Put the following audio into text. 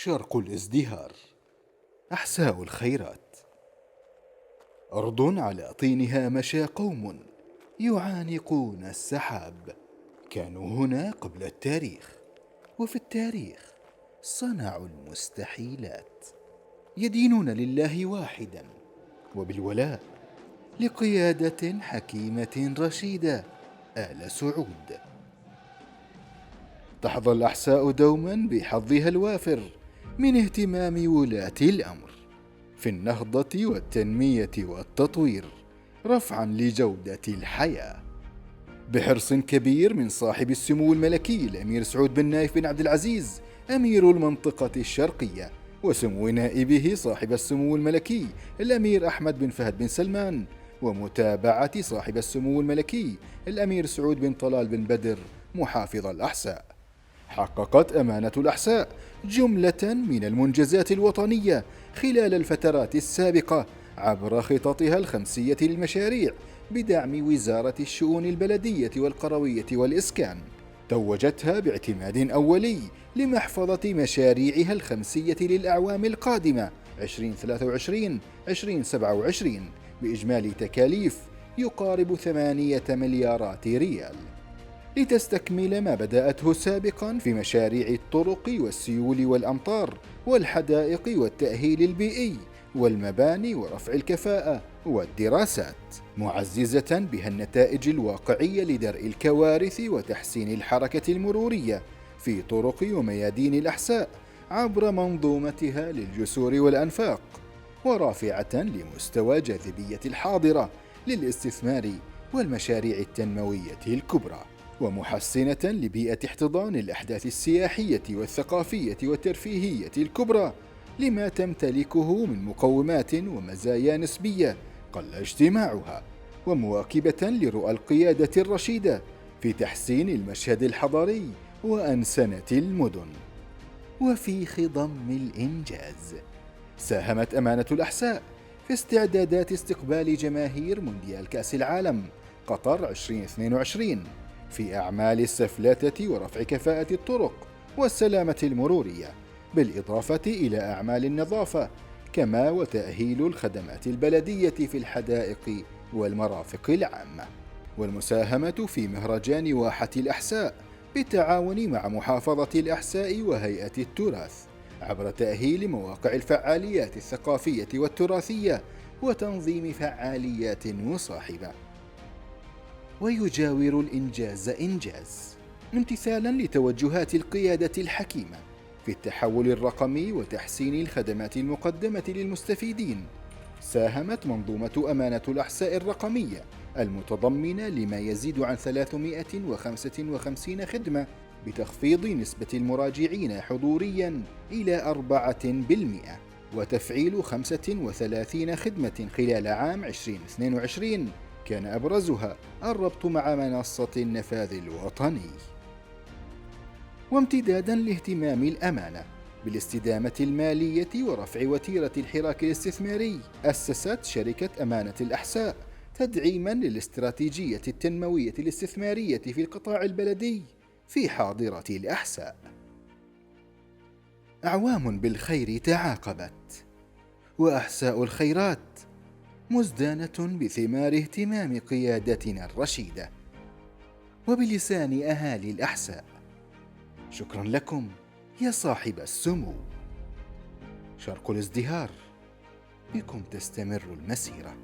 شرق الازدهار. أحساء الخيرات. أرض على طينها مشى قوم يعانقون السحاب. كانوا هنا قبل التاريخ، وفي التاريخ صنعوا المستحيلات. يدينون لله واحدا وبالولاء لقيادة حكيمة رشيدة آل سعود. تحظى الأحساء دوما بحظها الوافر من اهتمام ولاة الأمر في النهضة والتنمية والتطوير، رفعا لجودة الحياة، بحرص كبير من صاحب السمو الملكي الأمير سعود بن نايف بن عبد العزيز أمير المنطقة الشرقية، وسمو نائبه صاحب السمو الملكي الأمير أحمد بن فهد بن سلمان، ومتابعة صاحب السمو الملكي الأمير سعود بن طلال بن بدر محافظ الأحساء. حققت أمانة الأحساء جملة من المنجزات الوطنية خلال الفترات السابقة عبر خططها الخمسية للمشاريع بدعم وزارة الشؤون البلدية والقروية والإسكان. توجتها باعتماد أولي لمحفظة مشاريعها الخمسية للأعوام القادمة 2023-2027 بإجمالي تكاليف يقارب 8 مليارات ريال، لتستكمل ما بدأته سابقا في مشاريع الطرق والسيول والأمطار والحدائق والتأهيل البيئي والمباني ورفع الكفاءة والدراسات، معززة بها النتائج الواقعية لدرء الكوارث وتحسين الحركة المرورية في طرق وميادين الأحساء عبر منظومتها للجسور والأنفاق، ورافعة لمستوى جاذبية الحاضرة للاستثمار والمشاريع التنموية الكبرى، ومحسنة لبيئة احتضان الأحداث السياحية والثقافية والترفيهية الكبرى لما تمتلكه من مقومات ومزايا نسبية قل اجتماعها، ومواكبة لرؤى القيادة الرشيدة في تحسين المشهد الحضري وأنسنة المدن. وفي خضم الإنجاز ساهمت أمانة الأحساء في استعدادات استقبال جماهير مونديال كأس العالم قطر 2022 في أعمال السفلتة ورفع كفاءة الطرق والسلامة المرورية، بالإضافة إلى أعمال النظافة، كما وتأهيل الخدمات البلدية في الحدائق والمرافق العامة، والمساهمة في مهرجان واحة الأحساء بالتعاون مع محافظة الأحساء وهيئة التراث عبر تأهيل مواقع الفعاليات الثقافية والتراثية وتنظيم فعاليات مصاحبة. ويجاور الإنجاز إنجاز امتثالا لتوجهات القيادة الحكيمة في التحول الرقمي وتحسين الخدمات المقدمة للمستفيدين. ساهمت منظومة أمانة الأحساء الرقمية المتضمنة لما يزيد عن 355 خدمة بتخفيض نسبة المراجعين حضوريا إلى 4%، وتفعيل 35 خدمة خلال عام 2022 كان أبرزها الربط مع منصة النفاذ الوطني. وامتدادا لاهتمام الأمانة بالاستدامة المالية ورفع وتيرة الحراك الاستثماري، أسست شركة أمانة الأحساء تدعيما للاستراتيجية التنموية الاستثمارية في القطاع البلدي في حاضرة الأحساء. أعوام بالخير تعاقبت، وأحساء الخيرات مزدانة بثمار اهتمام قيادتنا الرشيدة. وبلسان أهالي الأحساء، شكرا لكم يا صاحب السمو. شرق الازدهار، بكم تستمر المسيرة.